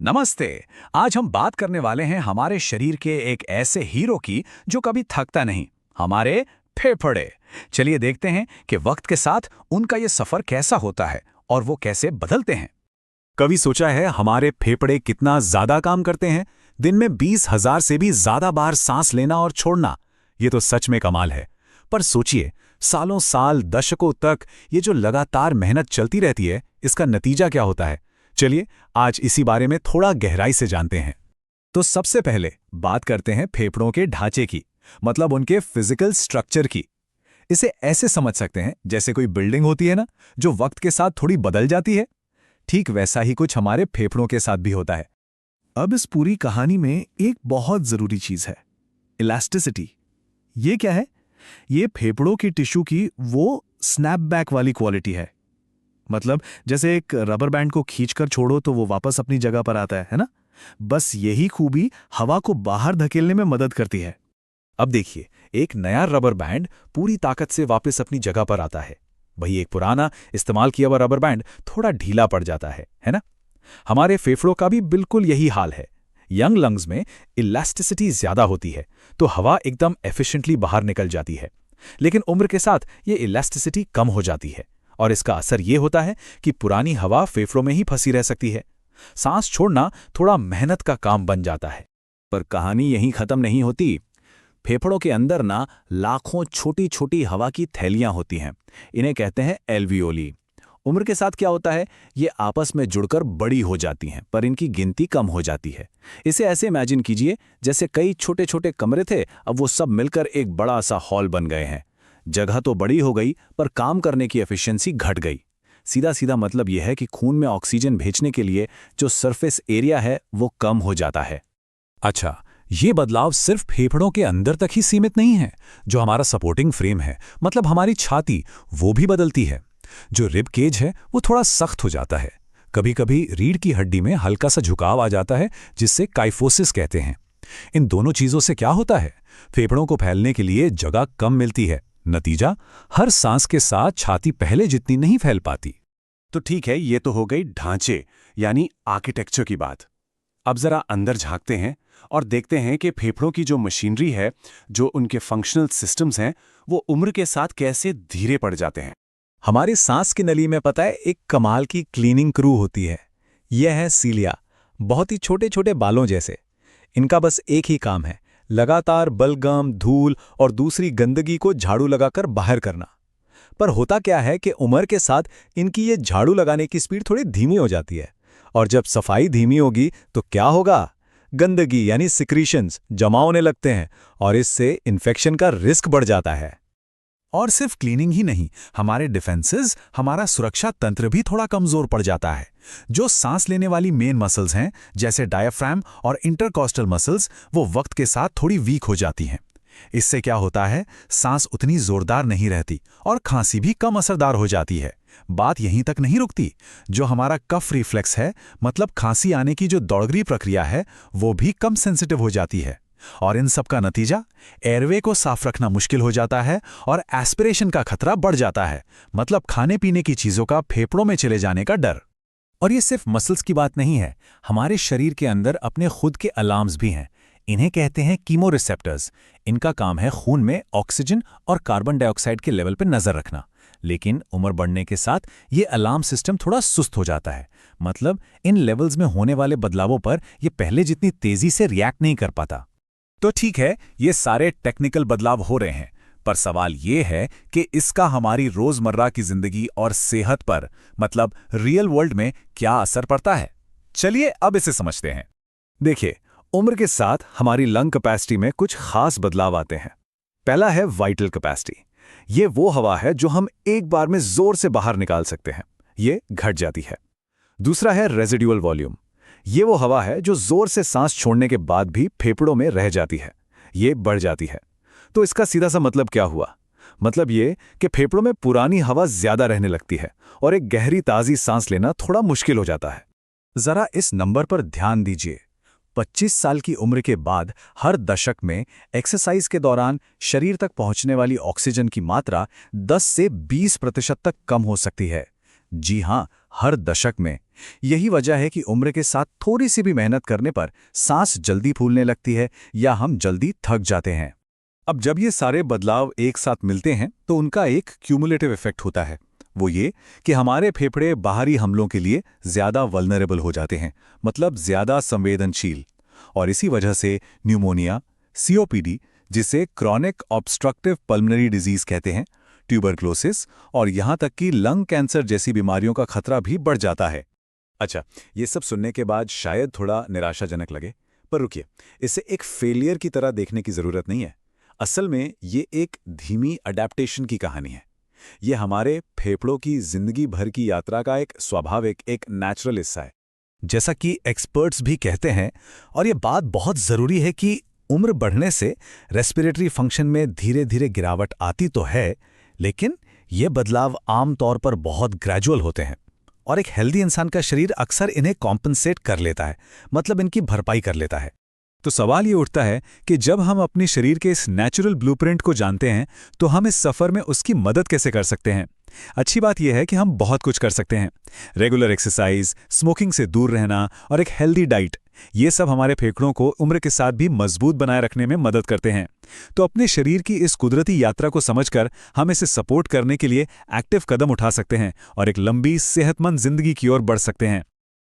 नमस्ते। आज हम बात करने वाले हैं हमारे शरीर के एक ऐसे हीरो की जो कभी थकता नहीं, हमारे फेफड़े। चलिए देखते हैं कि वक्त के साथ उनका ये सफर कैसा होता है और वो कैसे बदलते हैं। कभी सोचा है हमारे फेफड़े कितना ज्यादा काम करते हैं? दिन में 20,000 से भी ज्यादा बार सांस लेना और छोड़ना, ये तो सच में कमाल है। पर सोचिए, सालों साल दशकों तक ये जो लगातार मेहनत चलती रहती है, इसका नतीजा क्या होता है? चलिए आज इसी बारे में थोड़ा गहराई से जानते हैं। तो सबसे पहले बात करते हैं फेफड़ों के ढांचे की, मतलब उनके फिजिकल स्ट्रक्चर की। इसे ऐसे समझ सकते हैं जैसे कोई बिल्डिंग होती है ना, जो वक्त के साथ थोड़ी बदल जाती है। ठीक वैसा ही कुछ हमारे फेफड़ों के साथ भी होता है। अब इस पूरी कहानी में एक बहुत जरूरी चीज है, इलास्टिसिटी। ये क्या है? ये फेफड़ों की टिश्यू की वो स्नैपबैक वाली क्वालिटी है। मतलब जैसे एक रबर बैंड को खींचकर छोड़ो तो वो वापस अपनी जगह पर आता है ना? बस यही खूबी हवा को बाहर धकेलने में मदद करती है। अब देखिए, एक नया रबर बैंड पूरी ताकत से वापस अपनी जगह पर आता है। वही एक पुराना इस्तेमाल किया हुआ रबर बैंड थोड़ा ढीला पड़ जाता है ना? हमारे फेफड़ों का भी बिल्कुल यही हाल है। यंग लंग्स में इलास्टिसिटी ज्यादा होती है, तो हवा एकदम एफिशिएंटली बाहर निकल जाती है। लेकिन उम्र के साथ ये इलास्टिसिटी कम हो जाती है, और इसका असर ये होता है कि पुरानी हवा फेफड़ों में ही फंसी रह सकती है। सांस छोड़ना थोड़ा मेहनत का काम बन जाता है। पर कहानी यहीं खत्म नहीं होती। फेफड़ों के अंदर ना लाखों छोटी छोटी हवा की थैलियां होती हैं। इन्हें कहते हैं एल्वियोली। उम्र के साथ क्या होता है, ये आपस में जुड़कर बड़ी हो जाती हैं, पर इनकी गिनती कम हो जाती है। इसे ऐसे इमेजिन कीजिए जैसे कई छोटे छोटे कमरे थे, अब वो सब मिलकर एक बड़ा सा हॉल बन गए हैं। जगह तो बड़ी हो गई, पर काम करने की एफिशिएंसी घट गई। सीधा सीधा मतलब यह है कि खून में ऑक्सीजन भेजने के लिए जो सरफेस एरिया है वो कम हो जाता है। अच्छा, ये बदलाव सिर्फ फेफड़ों के अंदर तक ही सीमित नहीं है। जो हमारा सपोर्टिंग फ्रेम है, मतलब हमारी छाती, वो भी बदलती है। जो रिब केज है वो थोड़ा सख्त हो जाता है। कभी कभी रीढ़ की हड्डी में हल्का सा झुकाव आ जाता है, जिससे काइफोसिस कहते हैं। इन दोनों चीजों से क्या होता है? फेफड़ों को फैलने के लिए जगह कम मिलती है। नतीजा, हर सांस के साथ छाती पहले जितनी नहीं फैल पाती। तो ठीक है, ये तो हो गई ढांचे यानी आर्किटेक्चर की बात। अब जरा अंदर झांकते हैं और देखते हैं कि फेफड़ों की जो मशीनरी है, जो उनके फंक्शनल सिस्टम्स हैं, वो उम्र के साथ कैसे धीरे पड़ जाते हैं। हमारी सांस की नली में पता है एक कमाल की क्लीनिंग क्रू होती है। यह है सीलिया, बहुत ही छोटे छोटे बालों जैसे। इनका बस एक ही काम है, लगातार बलगम, धूल और दूसरी गंदगी को झाड़ू लगाकर बाहर करना। पर होता क्या है कि उम्र के साथ इनकी ये झाड़ू लगाने की स्पीड थोड़ी धीमी हो जाती है। और जब सफाई धीमी होगी तो क्या होगा? गंदगी यानी सिक्रीशंस जमा होने लगते हैं, और इससे इन्फेक्शन का रिस्क बढ़ जाता है। और सिर्फ क्लीनिंग ही नहीं, हमारे डिफेंसेस, हमारा सुरक्षा तंत्र भी थोड़ा कमजोर पड़ जाता है। जो सांस लेने वाली मेन मसल्स हैं, जैसे डायफ्राम और इंटरकॉस्टल मसल्स, वो वक्त के साथ थोड़ी वीक हो जाती हैं। इससे क्या होता है, सांस उतनी जोरदार नहीं रहती और खांसी भी कम असरदार हो जाती है। बात यहीं तक नहीं रुकती। जो हमारा कफ रिफ्लेक्स है, मतलब खांसी आने की जो दौड़गरी प्रक्रिया है, वो भी कम सेंसिटिव हो जाती है। और इन सब का नतीजा, एयरवे को साफ रखना मुश्किल हो जाता है और एस्पिरेशन का खतरा बढ़ जाता है, मतलब खाने पीने की चीजों का फेफड़ों में चले जाने का डर। और ये सिर्फ मसल्स की बात नहीं है, हमारे शरीर के अंदर अपने खुद के अलार्म्स भी हैं। इन्हें कहते हैं कीमोरिसेप्टर्स। इनका काम है खून में ऑक्सीजन और कार्बन डाइऑक्साइड के लेवल पर नजर रखना। लेकिन उम्र बढ़ने के साथ ये अलार्म सिस्टम थोड़ा सुस्त हो जाता है, मतलब इन लेवल्स में होने वाले बदलावों पर ये पहले जितनी तेजी से रिएक्ट नहीं कर पाता। तो ठीक है, ये सारे टेक्निकल बदलाव हो रहे हैं, पर सवाल ये है कि इसका हमारी रोजमर्रा की जिंदगी और सेहत पर, मतलब रियल वर्ल्ड में क्या असर पड़ता है? चलिए अब इसे समझते हैं। देखिए, उम्र के साथ हमारी लंग कैपेसिटी में कुछ खास बदलाव आते हैं। पहला है वाइटल कैपेसिटी। ये वो हवा है जो हम एक बार में जोर से बाहर निकाल सकते हैं, ये घट जाती है। दूसरा है रेजिडुअल वॉल्यूम। ये वो हवा है जो जोर से सांस छोड़ने के बाद भी फेफड़ों में रह जाती है, ये बढ़ जाती है। तो इसका सीधा सा मतलब क्या हुआ? मतलब ये कि फेफड़ों में पुरानी हवा ज्यादा रहने लगती है और एक गहरी ताजी सांस लेना थोड़ा मुश्किल हो जाता है। जरा इस नंबर पर ध्यान दीजिए। 25 साल की उम्र के बाद हर दशक में एक्सरसाइज के दौरान शरीर तक पहुंचने वाली ऑक्सीजन की मात्रा 10 से 20% तक कम हो सकती है। जी हां, हर दशक में। यही वजह है कि उम्र के साथ थोड़ी सी भी मेहनत करने पर सांस जल्दी फूलने लगती है या हम जल्दी थक जाते हैं। अब जब ये सारे बदलाव एक साथ मिलते हैं तो उनका एक क्यूमुलेटिव इफेक्ट होता है। वो ये कि हमारे फेफड़े बाहरी हमलों के लिए ज्यादा वल्नरेबल हो जाते हैं, मतलब ज्यादा संवेदनशील। और इसी वजह से न्यूमोनिया, सीओपीडी, जिसे क्रॉनिक ऑब्स्ट्रक्टिव पल्मोनरी डिजीज कहते हैं, ट्यूबरक्लोसिस और यहाँ तक कि लंग कैंसर जैसी बीमारियों का खतरा भी बढ़ जाता है। अच्छा, ये सब सुनने के बाद शायद थोड़ा निराशाजनक लगे, पर रुकिए, इसे एक फेलियर की तरह देखने की जरूरत नहीं है। असल में ये एक धीमी अडेप्टेशन की कहानी है। ये हमारे फेफड़ों की जिंदगी भर की यात्रा का एक स्वाभाविक, एक नेचुरल हिस्सा है। जैसा कि एक्सपर्ट्स भी कहते हैं, और ये बात बहुत ज़रूरी है कि उम्र बढ़ने से रेस्पिरेटरी फंक्शन में धीरे धीरे गिरावट आती तो है, लेकिन ये बदलाव आमतौर पर बहुत ग्रेजुअल होते हैं और एक हेल्दी इंसान का शरीर अक्सर इन्हें कॉम्पनसेट कर लेता है, मतलब इनकी भरपाई कर लेता है। तो सवाल ये उठता है कि जब हम अपने शरीर के इस नेचुरल ब्लूप्रिंट को जानते हैं तो हम इस सफ़र में उसकी मदद कैसे कर सकते हैं। अच्छी बात यह है कि हम बहुत कुछ कर सकते हैं। रेगुलर एक्सरसाइज, स्मोकिंग से दूर रहना और एक हेल्दी डाइट, ये सब हमारे फेफड़ों को उम्र के साथ भी मजबूत बनाए रखने में मदद करते हैं। तो अपने शरीर की इस कुदरती यात्रा को समझकर हम इसे सपोर्ट करने के लिए एक्टिव कदम उठा सकते हैं और एक लंबी सेहतमंद जिंदगी की ओर बढ़ सकते हैं।